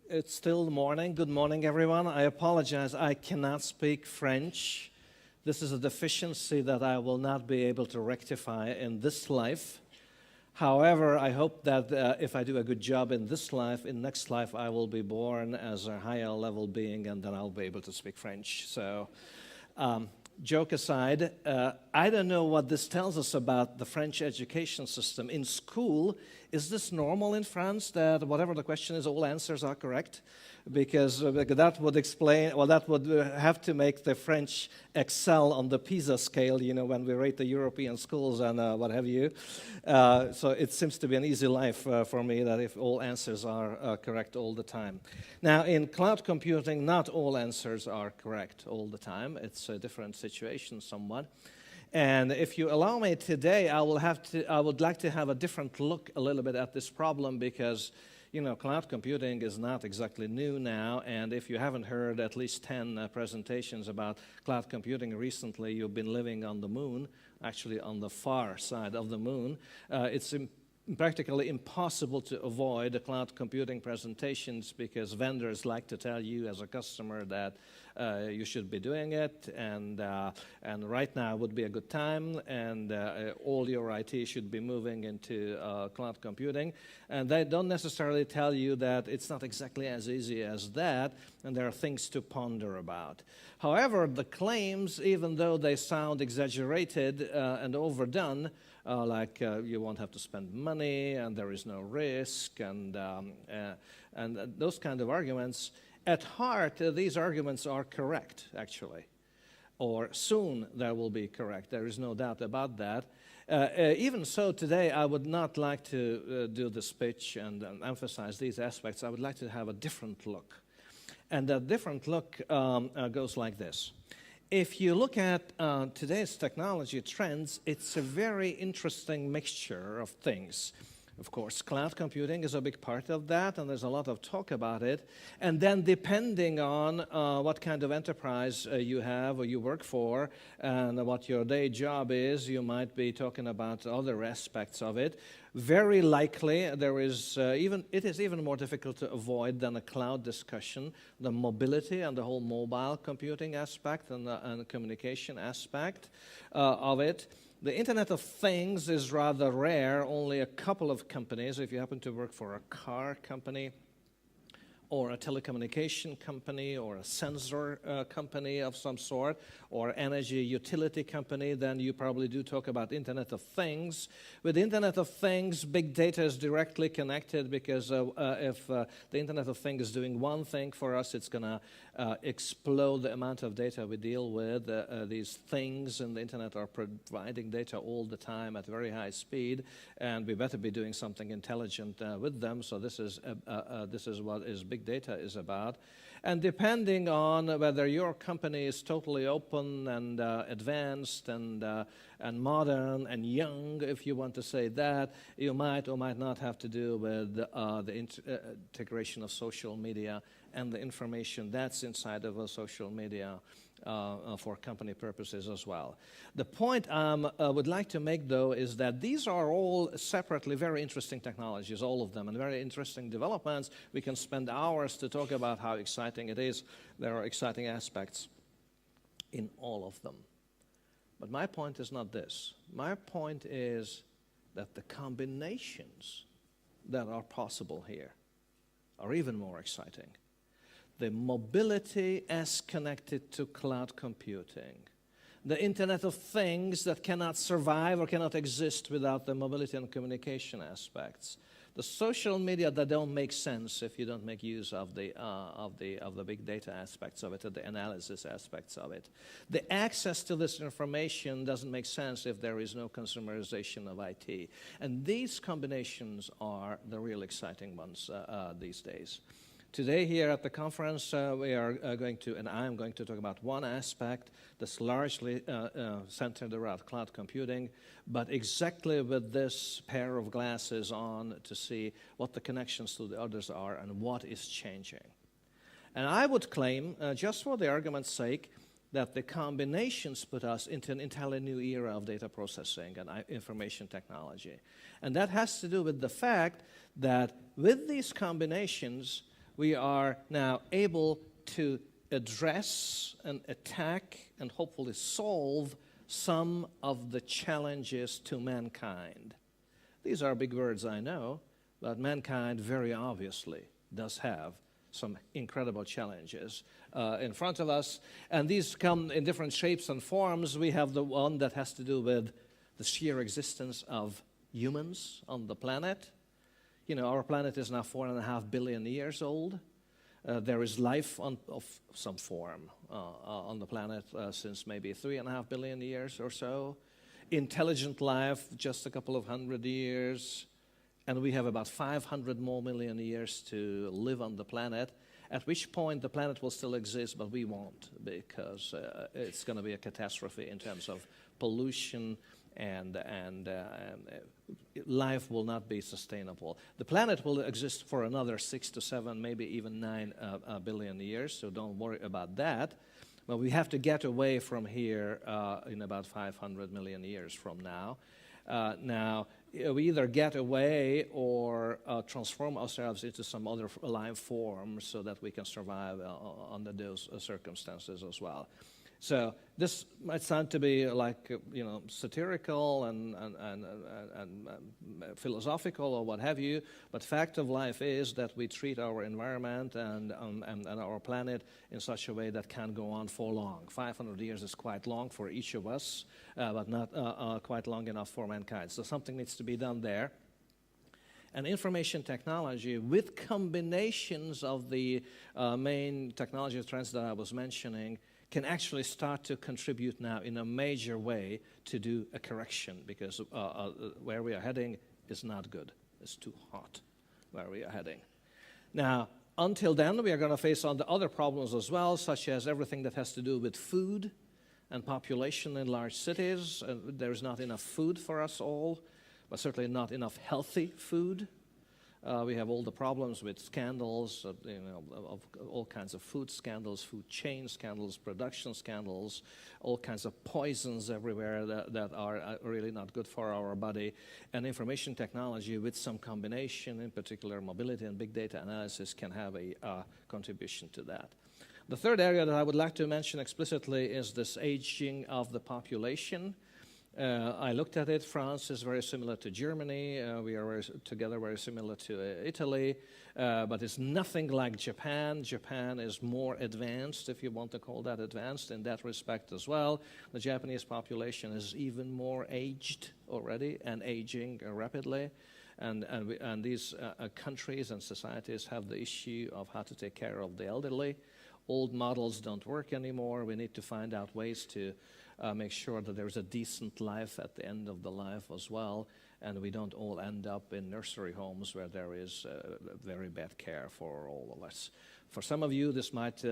It's still morning. Good morning, everyone. I apologize. I cannot speak French. This is a deficiency that I will not be able to rectify in this life. However, I hope that if I do a good job in this life, in next life, I will be born as a higher level being, and then I'll be able to speak French. So, joke aside, I don't know what this tells us about the French education system. In school, is this normal in France that whatever the question is, all answers are correct? Because that would explain, well, that would have to make the French excel on the PISA scale, you know, when we rate the European schools and what have you. So it seems to be an easy life for me that if all answers are correct all the time. Now, in cloud computing, not all answers are correct all the time. It's a different situation somewhat. And if you allow me today, I would like to have a different look a little bit at this problem because, you know, cloud computing is not exactly new now, and if you haven't heard at least 10 presentations about cloud computing recently, you've been living on the moon, actually on the far side of the moon. It's practically impossible to avoid the cloud computing presentations because vendors like to tell you as a customer that you should be doing it, and right now would be a good time, and all your IT should be moving into cloud computing. And they don't necessarily tell you that it's not exactly as easy as that, and there are things to ponder about. However, the claims, even though they sound exaggerated and overdone, like you won't have to spend money, and there is no risk, and those kind of arguments, at heart, these arguments are correct, actually, or soon they will be correct. There is no doubt about that. Even so, today, I would not like to do this pitch and emphasize these aspects. I would like to have a different look. And that different look goes like this. If you look at today's technology trends, it's a very interesting mixture of things. Of course, cloud computing is a big part of that, and there's a lot of talk about it. And then depending on what kind of enterprise you have or you work for and what your day job is, you might be talking about other aspects of it. Very likely, there is it is even more difficult to avoid than a cloud discussion, the mobility and the whole mobile computing aspect and the communication aspect of it. The Internet of Things is rather rare. Only a couple of companies, if you happen to work for a car company or a telecommunication company or a sensor company of some sort or energy utility company, then you probably do talk about Internet of Things. With Internet of Things, big data is directly connected because if the Internet of Things is doing one thing for us, it's going to explode the amount of data we deal with. These things in the Internet are providing data all the time at very high speed, and we better be doing something intelligent with them. So this is what big data is about. And depending on whether your company is totally open and advanced and modern and young, if you want to say that, you might or might not have to do with the integration of social media and the information that's inside of a social media for company purposes as well. The point I would like to make, though, is that these are all separately very interesting technologies, all of them, and very interesting developments. We can spend hours to talk about how exciting it is. There are exciting aspects in all of them. But my point is not this. My point is that the combinations that are possible here are even more exciting. The mobility as connected to cloud computing, the Internet of Things that cannot survive or cannot exist without the mobility and communication aspects, the social media that don't make sense if you don't make use of the big data aspects of it, or the analysis aspects of it. The access to this information doesn't make sense if there is no consumerization of IT. And these combinations are the real exciting ones these days. Today here at the conference, we are going to, and I'm going to talk about one aspect that's largely centered around cloud computing, but exactly with this pair of glasses on to see what the connections to the others are and what is changing. And I would claim, just for the argument's sake, that the combinations put us into an entirely new era of data processing and information technology. And that has to do with the fact that with these combinations, we are now able to address and attack and hopefully solve some of the challenges to mankind. These are big words, I know, but mankind very obviously does have some incredible challenges in front of us. And these come in different shapes and forms. We have the one that has to do with the sheer existence of humans on the planet. You know, our planet is now 4.5 billion years old. There is life of some form on the planet since maybe 3.5 billion years or so. Intelligent life, just a couple of hundred years. And we have about 500 more million years to live on the planet, at which point the planet will still exist, but we won't, because it's going to be a catastrophe in terms of pollution, and life will not be sustainable. The planet will exist for another 6 to 7, maybe even 9 billion years, so don't worry about that. But we have to get away from here in about 500 million years from now. Now, we either get away or transform ourselves into some other life form so that we can survive under those circumstances as well. So this might sound to be like, satirical and philosophical or what have you, but fact of life is that we treat our environment and our planet in such a way that can go on for long. 500 years is quite long for each of us, but not quite long enough for mankind. So something needs to be done there. And information technology, with combinations of the main technology trends that I was mentioning, can actually start to contribute now in a major way to do a correction, because where we are heading is not good. It's too hot where we are heading. Now, until then, we are going to face on the other problems as well, such as everything that has to do with food and population in large cities. There is not enough food for us all, but certainly not enough healthy food. We have all the problems with scandals, of all kinds of food scandals, food chain scandals, production scandals, all kinds of poisons everywhere that are really not good for our body. And information technology with some combination, in particular mobility and big data analysis, can have a contribution to that. The third area that I would like to mention explicitly is this aging of the population. I looked at it. France is very similar to Germany. We are together very similar to Italy, but it's nothing like Japan. Japan is more advanced, if you want to call that advanced, in that respect as well. The Japanese population is even more aged already and aging rapidly. And these countries and societies have the issue of how to take care of the elderly. Old models don't work anymore. We need to find out ways to make sure that there's a decent life at the end of the life as well, and we don't all end up in nursery homes where there is very bad care for all of us. For some of you, this might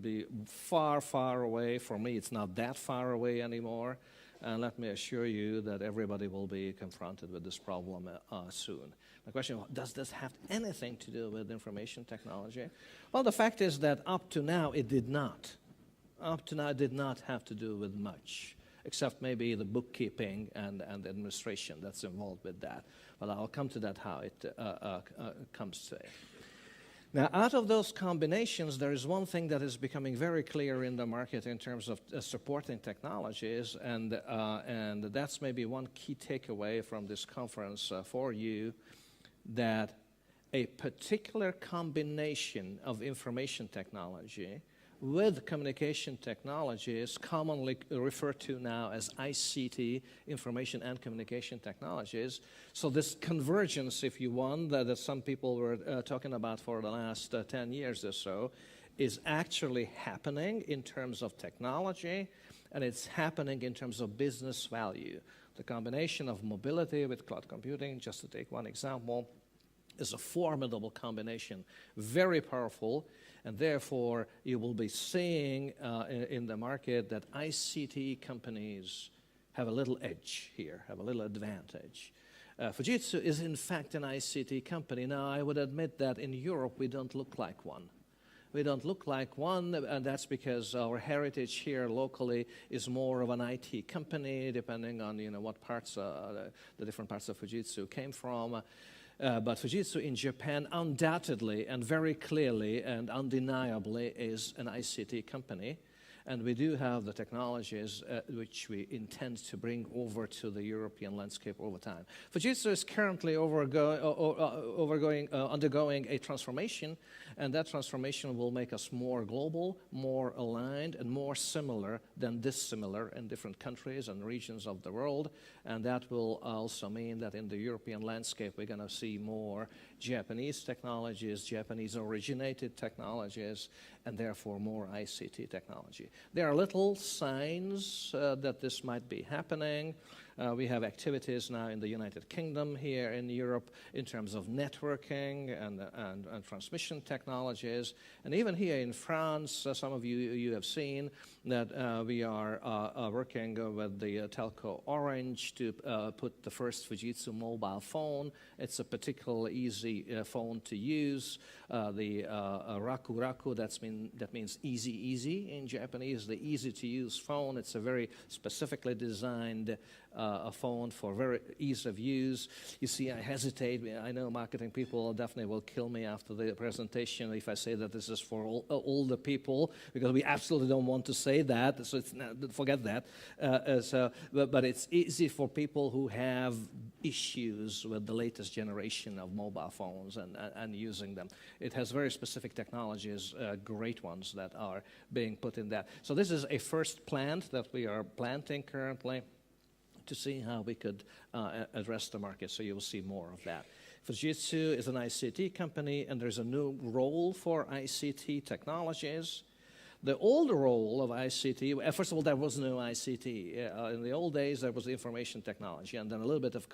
be far, far away. For me, it's not that far away anymore. And let me assure you that everybody will be confronted with this problem soon. The question, does this have anything to do with information technology? Well, the fact is that up to now, it did not. Up to now, it did not have to do with much, except maybe the bookkeeping and the administration that's involved with that. But I'll come to that, how it comes to it. Now, out of those combinations, there is one thing that is becoming very clear in the market in terms of supporting technologies, and that's maybe one key takeaway from this conference for you, that a particular combination of information technology with communication technology is commonly referred to now as ICT, information and communication technologies. So this convergence, if you want, that some people were talking about for the last 10 years or so, is actually happening in terms of technology, and it's happening in terms of business value. The combination of mobility with cloud computing, just to take one example, is a formidable combination, very powerful, and therefore you will be seeing in the market that ICT companies have a little edge here, have a little advantage. Fujitsu is in fact an ICT company. Now, I would admit that in Europe we don't look like one. We don't look like one, and that's because our heritage here locally is more of an IT company, depending on what parts, the different parts of Fujitsu came from. But Fujitsu in Japan undoubtedly and very clearly and undeniably is an ICT company. And we do have the technologies which we intend to bring over to the European landscape over time. Fujitsu is currently undergoing a transformation, and that transformation will make us more global, more aligned, and more similar than dissimilar in different countries and regions of the world. And that will also mean that in the European landscape, we're going to see more Japanese technologies, Japanese-originated technologies, and therefore more ICT technology. There are little signs that this might be happening. We have activities now in the United Kingdom, here in Europe, in terms of networking and transmission technologies. And even here in France, some of you have seen that we are working with the telco Orange to put the first Fujitsu mobile phone. It's a particularly easy phone to use. The Raku Raku, that means easy in Japanese, the easy-to-use phone. It's a very specifically designed a phone for very ease of use. You see, I hesitate. I know marketing people definitely will kill me after the presentation if I say that this is for all the people, because we absolutely don't want to say that. So forget that. But it's easy for people who have issues with the latest generation of mobile phones and using them. It has very specific technologies, great ones that are being put in that. So this is a first plant that we are planting currently to see how we could address the market, so you'll see more of that. Fujitsu is an ICT company, and there's a new role for ICT technologies. The old role of ICT, first of all, there was no ICT. In the old days, there was information technology, and then a little bit of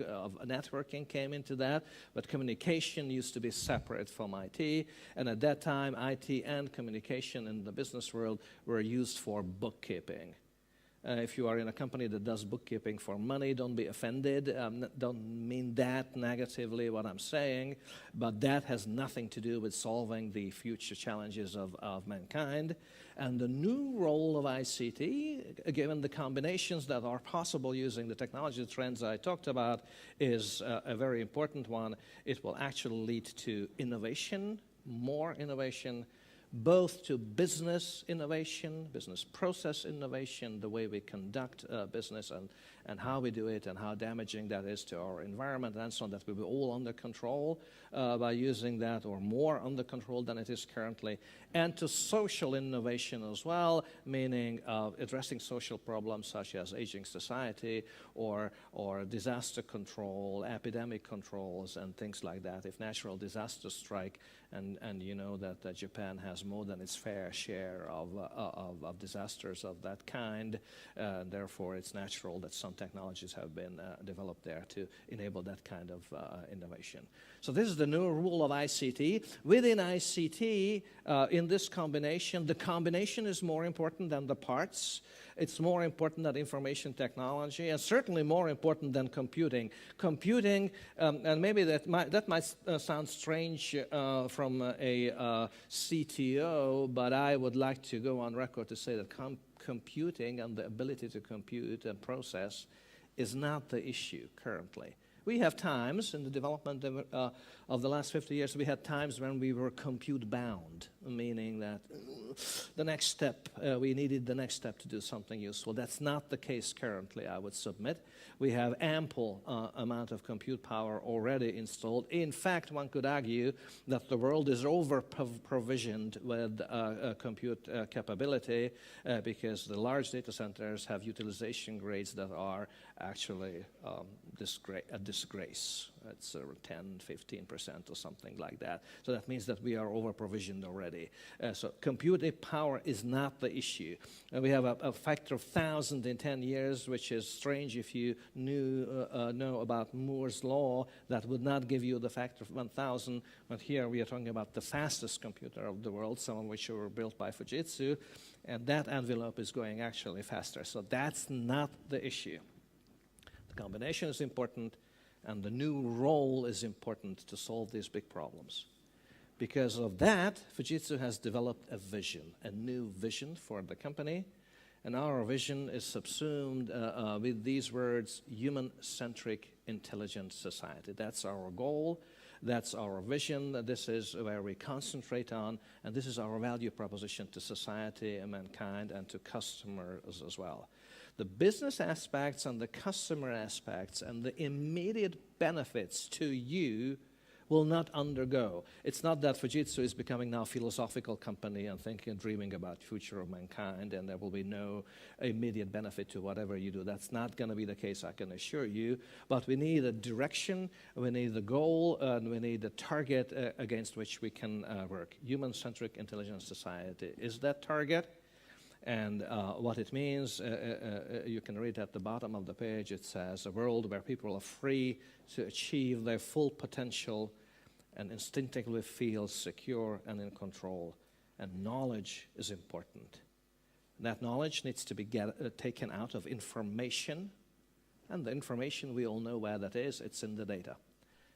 networking came into that, but communication used to be separate from IT, and at that time, IT and communication in the business world were used for bookkeeping. If you are in a company that does bookkeeping for money, don't be offended. Don't mean that negatively, what I'm saying, but that has nothing to do with solving the future challenges of mankind. And the new role of ICT, given the combinations that are possible using the technology trends I talked about, is a very important one. It will actually lead to innovation, more innovation, both to business innovation, business process innovation, the way we conduct business and how we do it and how damaging that is to our environment and so on, that will be all under control by using that, or more under control than it is currently, and to social innovation as well, meaning addressing social problems such as aging society or disaster control, epidemic controls, and things like that. If natural disasters strike, and you know that Japan has more than its fair share of disasters of that kind. Therefore, it's natural that some technologies have been developed there to enable that kind of innovation. So this is the new rule of ICT. Within ICT, in this combination, the combination is more important than the parts. It's more important than information technology, and certainly more important than computing. Computing, and maybe that might sound strange from a CTO, but I would like to go on record to say that computing and the ability to compute and process is not the issue currently. We have times in the development of the last 50 years, we had times when we were compute bound, meaning that the next step, we needed the next step to do something useful. That's not the case currently, I would submit. We have ample amount of compute power already installed. In fact, one could argue that the world is over-provisioned with compute capability because the large data centers have utilization rates that are actually a disgrace. It's 10-15% or something like that. So that means that we are over-provisioned already. So computing power is not the issue. We have a factor of 1,000 in 10 years, which is strange if you know about Moore's law. That would not give you the factor of 1,000. But here we are talking about the fastest computer of the world, some of which were built by Fujitsu. And that envelope is going actually faster. So that's not the issue. The combination is important, and the new role is important to solve these big problems. Because of that, Fujitsu has developed a vision, a new vision for the company. And our vision is subsumed with these words: human-centric intelligent society. That's our goal. That's our vision. This is where we concentrate on, and this is our value proposition to society and mankind and to customers as well. The business aspects and the customer aspects and the immediate benefits to you will not undergo. It's not that Fujitsu is becoming now a philosophical company and thinking and dreaming about the future of mankind and there will be no immediate benefit to whatever you do. That's not going to be the case, I can assure you. But we need a direction, we need a goal, and we need a target against which we can work. Human-centric intelligent society is that target. And what it means, you can read at the bottom of the page, it says, a world where people are free to achieve their full potential and instinctively feel secure and in control. And knowledge is important. That knowledge needs to be taken out of information, and the information, we all know where that is, it's in the data.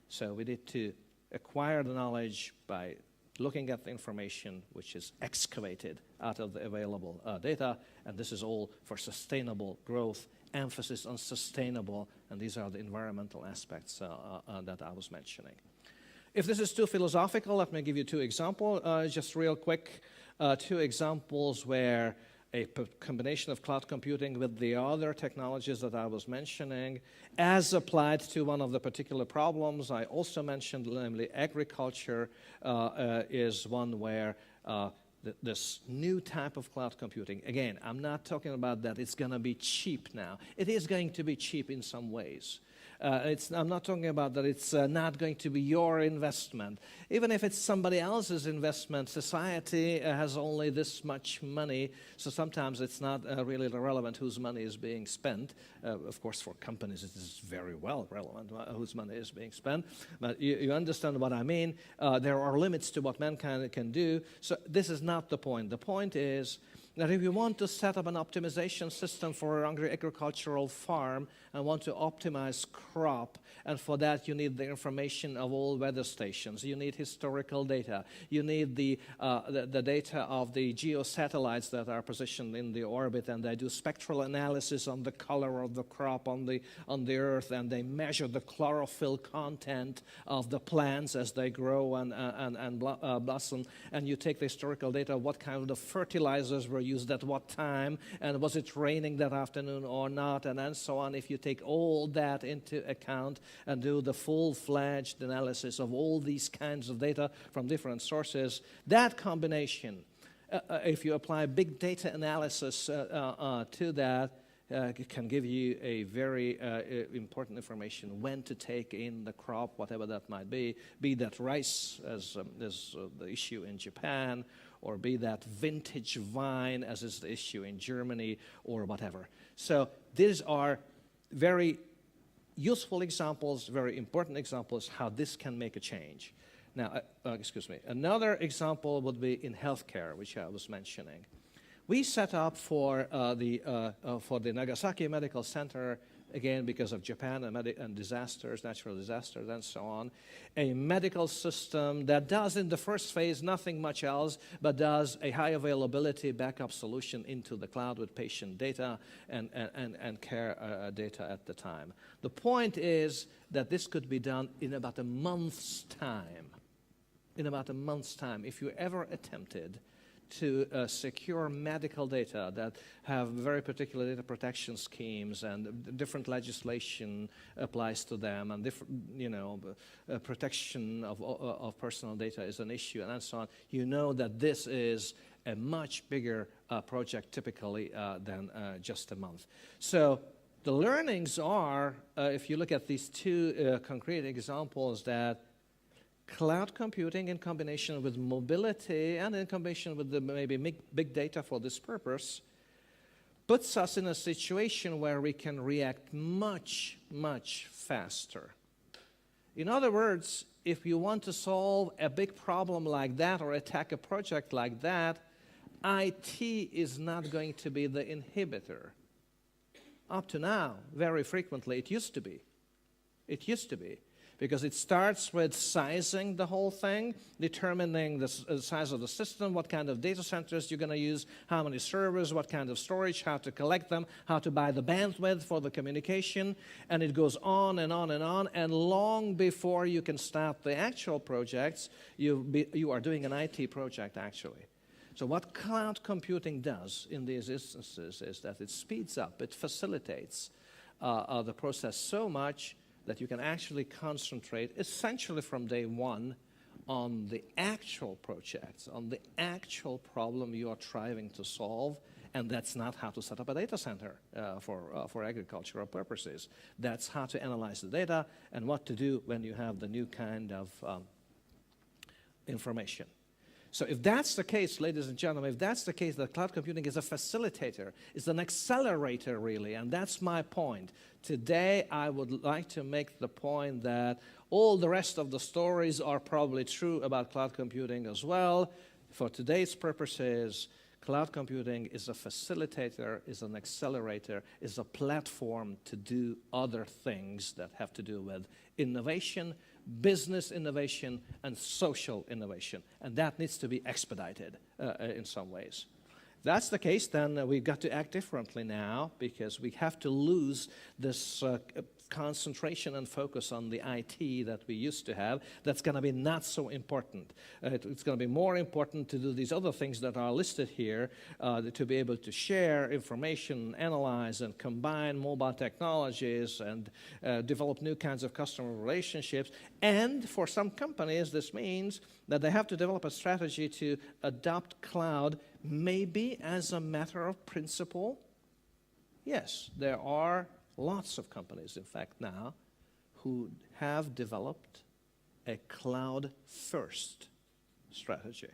So we need to acquire the knowledge by looking at the information which is excavated out of the available data, and this is all for sustainable growth, emphasis on sustainable, and these are the environmental aspects that I was mentioning. If this is too philosophical, let me give you two examples, just real quick, two examples where a combination of cloud computing with the other technologies that I was mentioning as applied to one of the particular problems I also mentioned, namely agriculture, is one where this new type of cloud computing, again, I'm not talking about that it's going to be cheap now. It is going to be cheap in some ways. I'm not talking about that it's not going to be your investment. Even if it's somebody else's investment, society has only this much money, so sometimes it's not really relevant whose money is being spent. Of course, for companies, it is very well relevant whose money is being spent, but you understand what I mean. There are limits to what mankind can do, so this is not the point. The point is that if you want to set up an optimization system for an agricultural farm and want to optimize crop, and for that you need the information of all weather stations, you need historical data, you need the data of the geosatellites that are positioned in the orbit, and they do spectral analysis on the color of the crop on the earth, and they measure the chlorophyll content of the plants as they grow and blossom, and you take the historical data, what kind of fertilizers were used at what time, and was it raining that afternoon or not, and so on. If you take all that into account and do the full-fledged analysis of all these kinds of data from different sources, that combination, if you apply big data analysis to that, can give you a very important information when to take in the crop, whatever that might be that rice, as the issue in Japan, or be that vintage vine, as is the issue in Germany, or whatever. So these are very useful examples, very important examples, how this can make a change. Now, another example would be in healthcare, which I was mentioning. We set up for the Nagasaki Medical Center, again because of Japan and disasters, natural disasters and so on, a medical system that does in the first phase nothing much else, but does a high availability backup solution into the cloud with patient data and care data at the time. The point is that this could be done in about a month's time. In about a month's time, if you ever attempted to secure medical data that have very particular data protection schemes, and different legislation applies to them, and different, protection of personal data is an issue, and so on. You know that this is a much bigger project typically than just a month. So the learnings are, if you look at these two concrete examples, that cloud computing in combination with mobility and in combination with the maybe big data for this purpose puts us in a situation where we can react much, much faster. In other words, if you want to solve a big problem like that or attack a project like that, IT is not going to be the inhibitor. Up to now, very frequently, it used to be. It used to be. Because it starts with sizing the whole thing, determining the size of the system, what kind of data centers you're going to use, how many servers, what kind of storage, how to collect them, how to buy the bandwidth for the communication, and it goes on and on and on. And long before you can start the actual projects, you are doing an IT project, actually. So what cloud computing does in these instances is that it speeds up, it facilitates the process so much that you can actually concentrate essentially from day one on the actual projects, on the actual problem you are trying to solve, and that's not how to set up a data center for agricultural purposes. That's how to analyze the data and what to do when you have the new kind of information. So if that's the case, ladies and gentlemen, if that's the case, that cloud computing is a facilitator, is an accelerator, really, and that's my point. Today, I would like to make the point that all the rest of the stories are probably true about cloud computing as well. For today's purposes, cloud computing is a facilitator, is an accelerator, is a platform to do other things that have to do with innovation, business innovation, and social innovation. And that needs to be expedited in some ways. If that's the case, then we've got to act differently now, because we have to lose this concentration and focus on the IT that we used to have. That's going to be not so important. It's going to be more important to do these other things that are listed here, to be able to share information, analyze and combine mobile technologies, and develop new kinds of customer relationships. And for some companies, this means that they have to develop a strategy to adopt cloud, maybe as a matter of principle. Yes, there are lots of companies, in fact, now, who have developed a cloud-first strategy.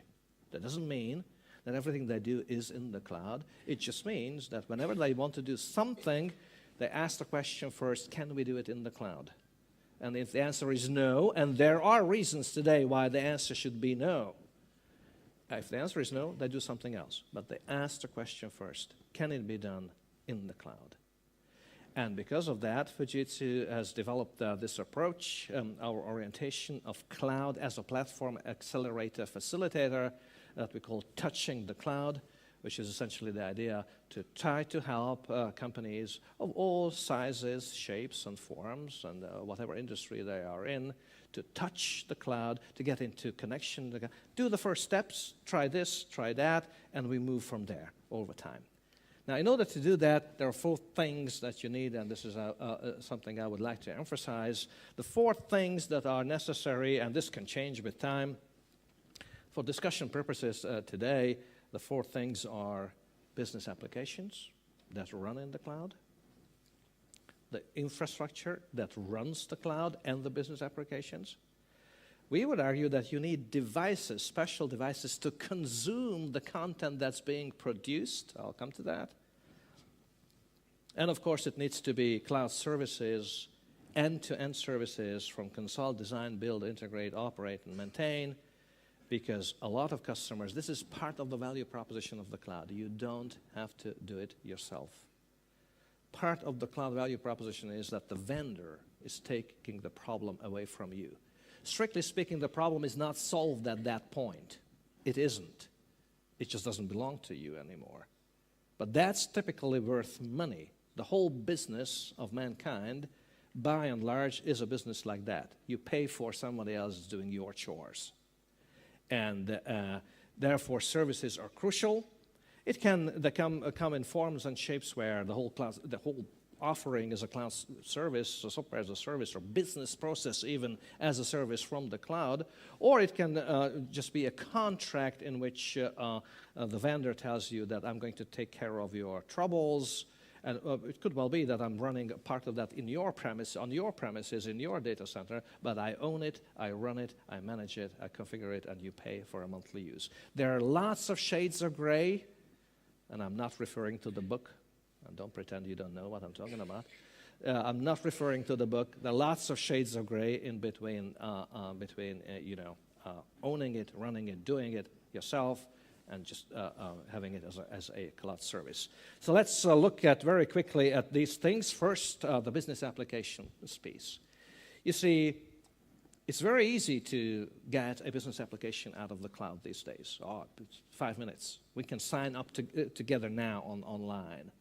That doesn't mean that everything they do is in the cloud. It just means that whenever they want to do something, they ask the question first, can we do it in the cloud? And if the answer is no, and there are reasons today why the answer should be no, if the answer is no, they do something else. But they ask the question first, can it be done in the cloud? And because of that, Fujitsu has developed this approach, our orientation of cloud as a platform accelerator facilitator that we call touching the cloud, which is essentially the idea to try to help companies of all sizes, shapes, and forms, and whatever industry they are in, to touch the cloud, to get into connection, do the first steps, try this, try that, and we move from there over time. Now, in order to do that, there are 4 things that you need, and this is something I would like to emphasize. The 4 things that are necessary, and this can change with time. For discussion purposes today, the 4 things are business applications that run in the cloud, the infrastructure that runs the cloud and the business applications. We would argue that you need devices, special devices, to consume the content that's being produced. I'll come to that. And of course, it needs to be cloud services, end-to-end services from consult, design, build, integrate, operate, and maintain, because a lot of customers, this is part of the value proposition of the cloud. You don't have to do it yourself. Part of the cloud value proposition is that the vendor is taking the problem away from you. Strictly speaking, the problem is not solved at that point. It isn't. It just doesn't belong to you anymore. But that's typically worth money. The whole business of mankind, by and large, is a business like that. You pay for somebody else doing your chores. And therefore, services are crucial. It can come in forms and shapes where the whole offering is a cloud service, or software as a service, or business process even as a service from the cloud. Or it can just be a contract in which the vendor tells you that I'm going to take care of your troubles. And it could well be that I'm running a part of that in your premise, on your premises, in your data center, but I own it, I run it, I manage it, I configure it, and you pay for a monthly use. There are lots of shades of gray, and I'm not referring to the book. And don't pretend you don't know what I'm talking about. I'm not referring to the book. There are lots of shades of gray in between, owning it, running it, doing it yourself, and just having it as a cloud service. So let's look at very quickly at these things. First, the business application piece. You see, It's very easy to get a business application out of the cloud these days. Oh, it's 5 minutes. We can sign up together now online.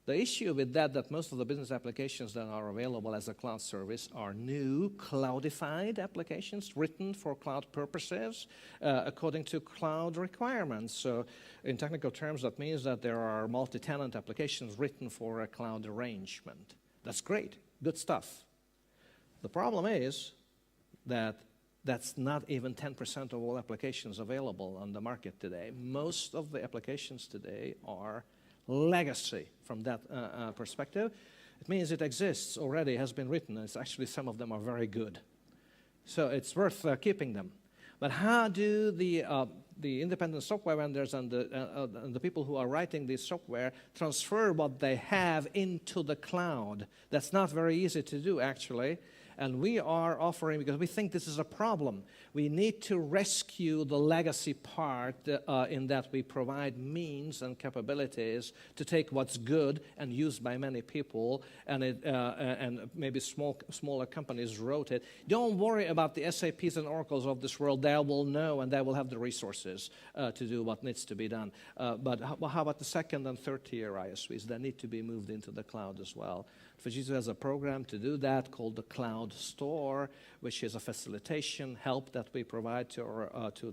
The issue with that most of the business applications that are available as a cloud service are new cloudified applications written for cloud purposes according to cloud requirements. So in technical terms, that means that there are multi-tenant applications written for a cloud arrangement. That's great, good stuff. The problem is that that's not even 10% of all applications available on the market today. Most of the applications today are legacy from that perspective. It means it exists already, has been written. It's actually, some of them are very good. So it's worth keeping them. But how do the independent software vendors and the people who are writing this software transfer what they have into the cloud? That's not very easy to do, actually. And we are offering, because we think this is a problem, we need to rescue the legacy part in that we provide means and capabilities to take what's good and used by many people, and maybe smaller companies wrote it. Don't worry about the SAPs and Oracles of this world. They will know and they will have the resources to do what needs to be done. But how about the second and third tier ISVs? They need to be moved into the cloud as well. Fujitsu has a program to do that called the Cloud Store, which is a facilitation help that we provide to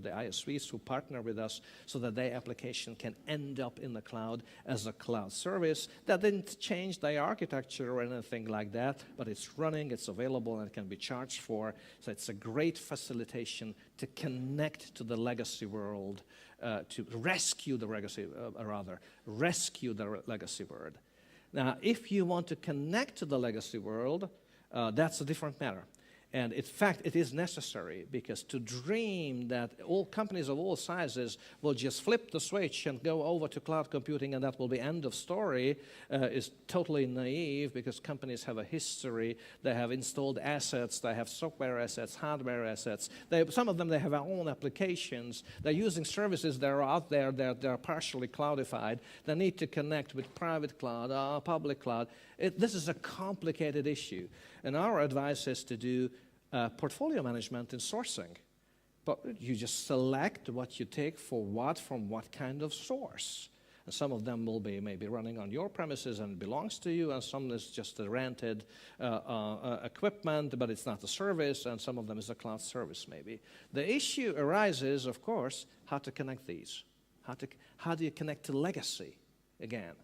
the ISVs who partner with us so that their application can end up in the cloud as a cloud service. That didn't change the architecture or anything like that, but it's running, it's available, and it can be charged for. So it's a great facilitation to connect to the legacy world, to rescue the legacy, rescue the legacy world. Now, if you want to connect to the legacy world, that's a different matter. And in fact, it is necessary, because to dream that all companies of all sizes will just flip the switch and go over to cloud computing and that will be end of story is totally naive, because companies have a history. They have installed assets. They have software assets, hardware assets. Some of them, they have their own applications. They're using services that are out there that are partially cloudified. They need to connect with private cloud, public cloud. This is a complicated issue. And our advice is to do portfolio management and sourcing. But you just select what you take for what from what kind of source. And some of them will be maybe running on your premises and belongs to you, and some is just a rented equipment, but it's not a service, and some of them is a cloud service maybe. The issue arises, of course, how to connect these. How do you connect to legacy again?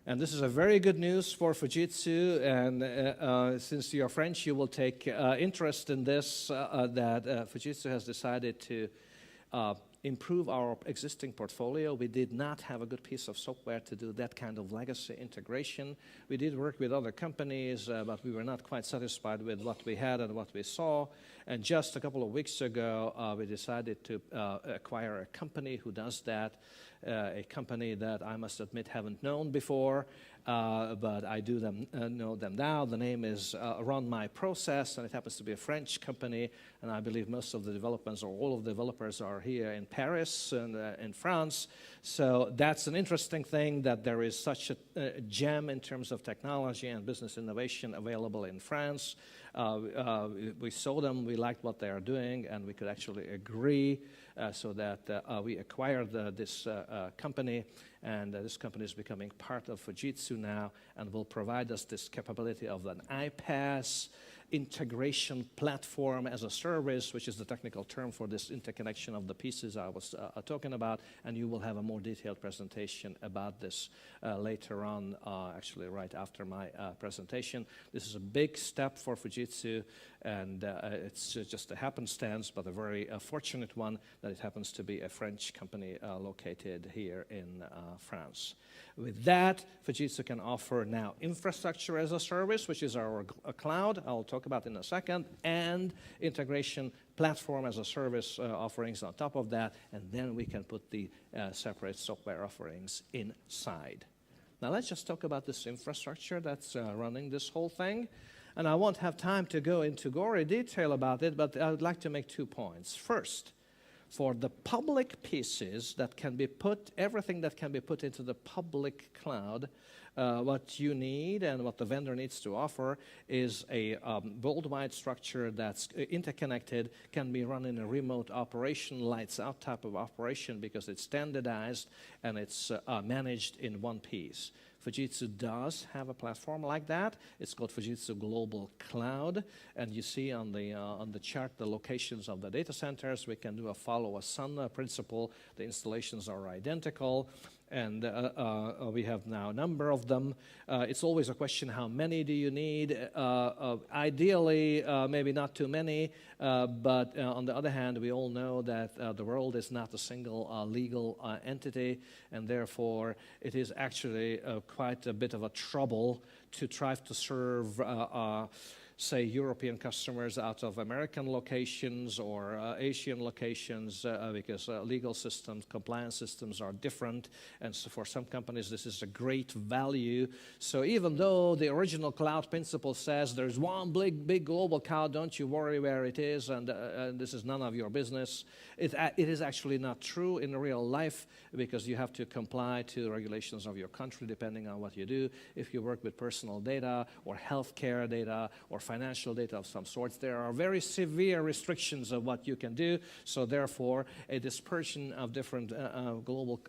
And this is a very good news for Fujitsu, and since you're French, you will take interest in this, that Fujitsu has decided to improve our existing portfolio. We did not have a good piece of software to do that kind of legacy integration. We did work with other companies, but we were not quite satisfied with what we had and what we saw. And just a couple of weeks ago, we decided to acquire a company who does that, a company that I must admit haven't known before, but I do know them now. The name is Run My Process, and it happens to be a French company, and I believe most of the developers or all of the developers are here in Paris and in France. So that's an interesting thing, that there is such a gem in terms of technology and business innovation available in France. We saw them, we liked what they are doing, and we could actually agree so that we acquired this company, and this company is becoming part of Fujitsu now and will provide us this capability of an iPaaS integration platform as a service, which is the technical term for this interconnection of the pieces I was talking about, and you will have a more detailed presentation about this later on, actually right after my presentation. This is a big step for Fujitsu, and it's just a happenstance, but a very fortunate one that it happens to be a French company located here in France. With that, Fujitsu can offer now infrastructure as a service, which is our cloud, I'll talk about in a second, and integration platform as a service offerings on top of that, and then we can put the separate software offerings inside. Now let's just talk about this infrastructure that's running this whole thing. And I won't have time to go into gory detail about it, but I would like to make 2 points. First, For the public pieces that can be put, everything that can be put into the public cloud, what you need and what the vendor needs to offer is a worldwide structure that's interconnected, can be run in a remote operation, lights out type of operation because it's standardized and it's managed in one piece. Fujitsu does have a platform like that. It's called Fujitsu Global Cloud, and you see on the chart the locations of the data centers. We can do a follow-a-sun principle. The installations are identical, and we have now a number of them. It's always a question, how many do you need? Ideally, maybe not too many, but on the other hand, we all know that the world is not a single legal entity, and therefore it is actually quite a bit of a trouble to try to serve say, European customers out of American locations or Asian locations because legal systems, compliance systems are different. And so for some companies, this is a great value. So even though the original cloud principle says there's one big global cloud, don't you worry where it is, and this is none of your business, it is actually not true in real life because you have to comply to the regulations of your country depending on what you do. If you work with personal data or healthcare data or financial data of some sorts, there are very severe restrictions of what you can do. So therefore, a dispersion of different global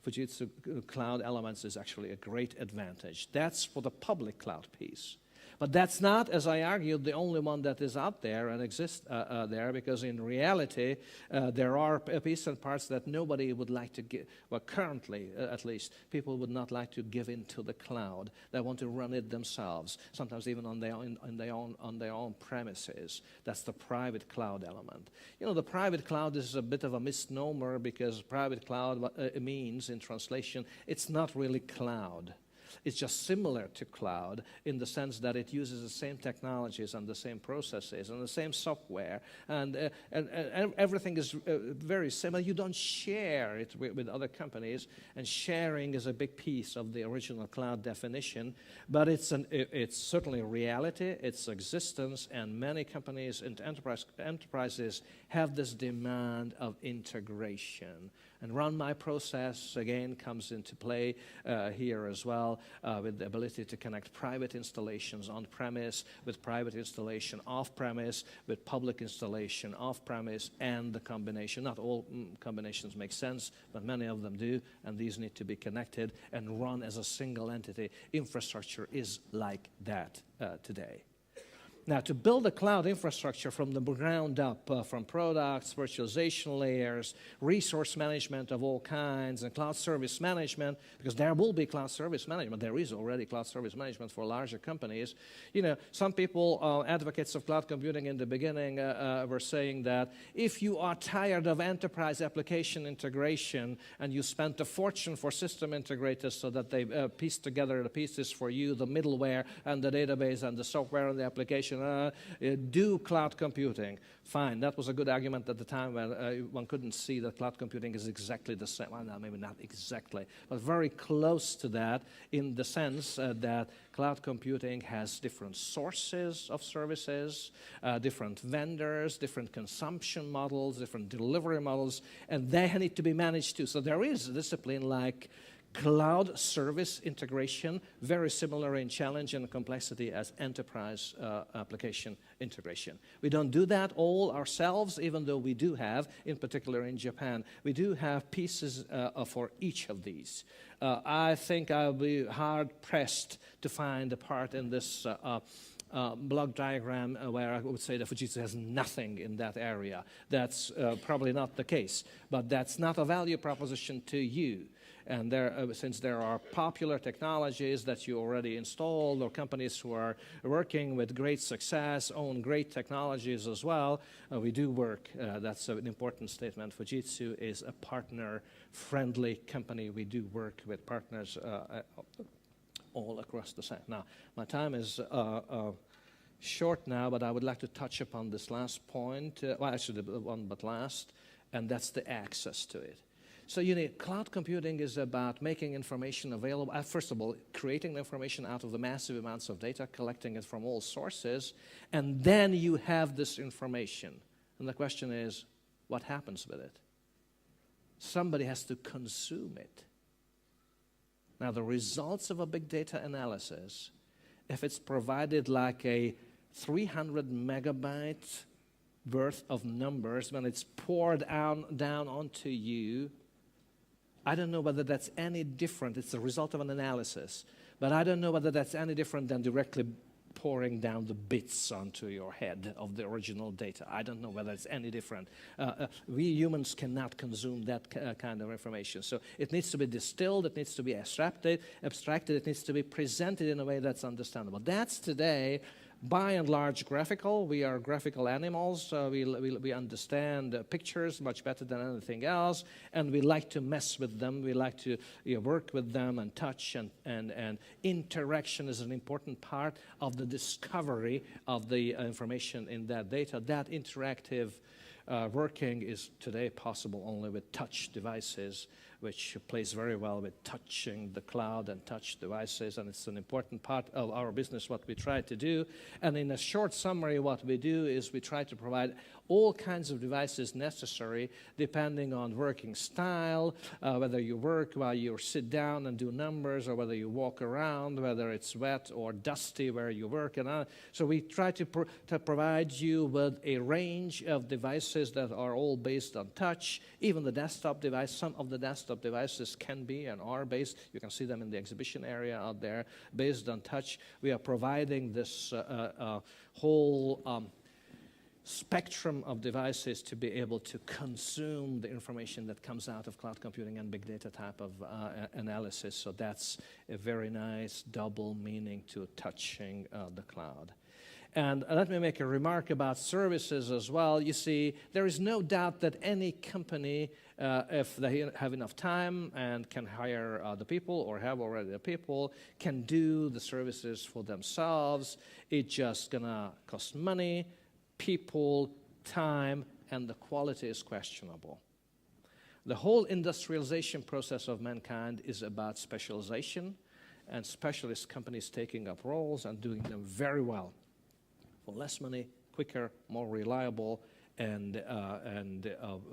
Fujitsu cloud elements is actually a great advantage. That's for the public cloud piece. But that's not, as I argued, the only one that is out there and exists there, because in reality, there are pieces and parts that nobody would like to give, well, currently, at least, people would not like to give into the cloud. They want to run it themselves, sometimes even on their own premises. That's the private cloud element. You know, the private cloud is a bit of a misnomer because private cloud means, in translation, it's not really cloud. It's just similar to cloud in the sense that it uses the same technologies and the same processes and the same software, and everything is very similar. You don't share it with other companies, and sharing is a big piece of the original cloud definition, but it's certainly a reality, its existence, and many companies and enterprises have this demand of integration. And Run My Process, again, comes into play here as well, with the ability to connect private installations on-premise, with private installation off-premise, with public installation off-premise, and the combination. Not all combinations make sense, but many of them do, and these need to be connected and run as a single entity. Infrastructure is like that today. Now, to build a cloud infrastructure from the ground up, from products, virtualization layers, resource management of all kinds, and cloud service management, because there will be cloud service management. There is already cloud service management for larger companies. You know, some people, advocates of cloud computing in the beginning, were saying that if you are tired of enterprise application integration and you spent a fortune for system integrators so that they piece together the pieces for you, the middleware and the database and the software and the application, do cloud computing. Fine, that was a good argument at the time when one couldn't see that cloud computing is exactly the same. Well, no, maybe not exactly, but very close to that in the sense that cloud computing has different sources of services, different vendors, different consumption models, different delivery models, and they need to be managed too. So there is a discipline like cloud service integration, very similar in challenge and complexity as enterprise application integration. We don't do that all ourselves, even though we do have, in particular in Japan, we do have pieces for each of these. I think I'll be hard-pressed to find a part in this block diagram where I would say that Fujitsu has nothing in that area. That's probably not the case, but that's not a value proposition to you. And since there are popular technologies that you already installed, or companies who are working with great success own great technologies as well, we do work. That's an important statement. Fujitsu is a partner-friendly company. We do work with partners all across the site. Now, my time is short now, but I would like to touch upon this last point. Well, actually, the one but last, and that's the access to it. So, you know, cloud computing is about making information available. First of all, creating the information out of the massive amounts of data, collecting it from all sources, and then you have this information. And the question is, what happens with it? Somebody has to consume it. Now, the results of a big data analysis, if it's provided like a 300 megabyte worth of numbers, when it's poured down onto you, I don't know whether that's any different. It's the result of an analysis. But I don't know whether that's any different than directly pouring down the bits onto your head of the original data. I don't know whether it's any different. We humans cannot consume that kind of information. So it needs to be distilled, it needs to be abstracted, it needs to be presented in a way that's understandable. That's today, by and large, graphical. We are graphical animals. We understand pictures much better than anything else, and we like to mess with them. We like to work with them and touch, and interaction is an important part of the discovery of the information in that data. That interactive working is today possible only with touch devices, which plays very well with touching the cloud and touch devices, and it's an important part of our business, what we try to do. And in a short summary, what we do is we try to provide all kinds of devices necessary depending on working style, whether you work while you sit down and do numbers, or whether you walk around, whether it's wet or dusty where you work. So we try to provide you with a range of devices that are all based on touch. Even the desktop device, some of the desktop devices can be and are based, you can see them in the exhibition area out there, based on touch. We are providing this whole spectrum of devices to be able to consume the information that comes out of cloud computing and big data type of analysis. So that's a very nice double meaning to touching the cloud. And let me make a remark about services as well. You see, there is no doubt that any company, if they have enough time and can hire the people or have already the people, can do the services for themselves. It's just gonna cost money, people, time, and the quality is questionable. The whole industrialization process of mankind is about specialization and specialist companies taking up roles and doing them very well for less money, quicker, more reliable, and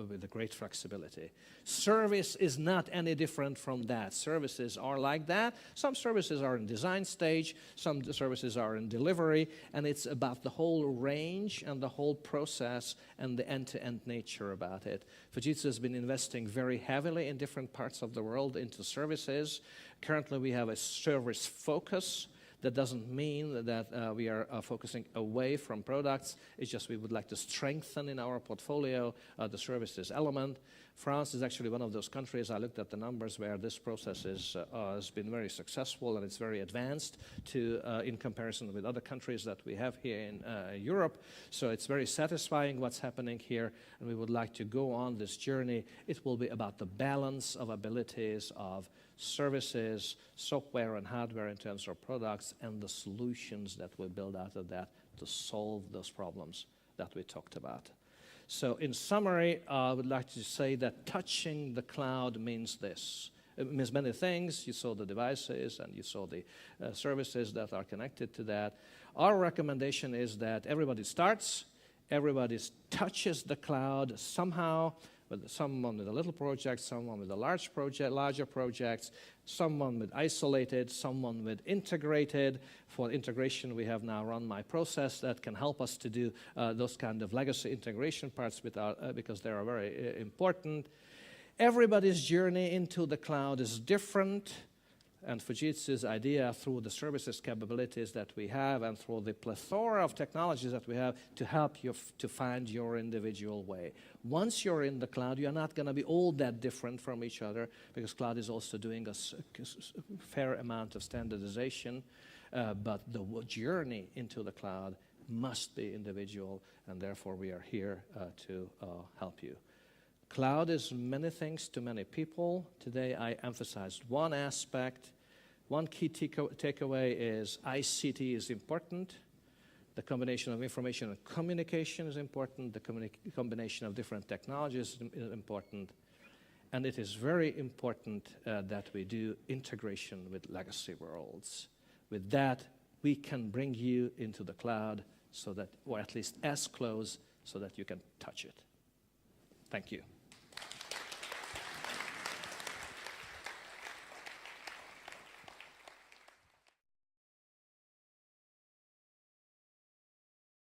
with a great flexibility. Service is not any different from that. Services are like that. Some services are in design stage, some services are in delivery, and it's about the whole range and the whole process and the end-to-end nature about it. Fujitsu has been investing very heavily in different parts of the world into services. Currently, we have a service focus. That doesn't mean that we are focusing away from products. It's just we would like to strengthen in our portfolio the services element. France is actually one of those countries, I looked at the numbers, where this process has been very successful, and it's very advanced in comparison with other countries that we have here in Europe. So it's very satisfying what's happening here, and we would like to go on this journey. It will be about the balance of abilities of services, software and hardware in terms of products, and the solutions that we build out of that to solve those problems that we talked about. So in summary, I would like to say that touching the cloud means this. It means many things. You saw the devices and you saw the services that are connected to that. Our recommendation is that everybody starts, everybody touches the cloud somehow, with someone with a little project, someone with a larger projects, someone with isolated, someone with integrated. For integration, we have now Run My Process that can help us to do those kind of legacy integration parts because they are very important. Everybody's journey into the cloud is different, and Fujitsu's idea through the services capabilities that we have and through the plethora of technologies that we have to help you to find your individual way. Once you're in the cloud, you're not going to be all that different from each other, because cloud is also doing a fair amount of standardization, but the journey into the cloud must be individual, and therefore we are here to help you. Cloud is many things to many people. Today I emphasized one aspect. One key takeaway is ICT is important. The combination of information and communication is important. The combination of different technologies is important. And it is very important that we do integration with legacy worlds. With that, we can bring you into the cloud so that, or at least as close so that you can touch it. Thank you.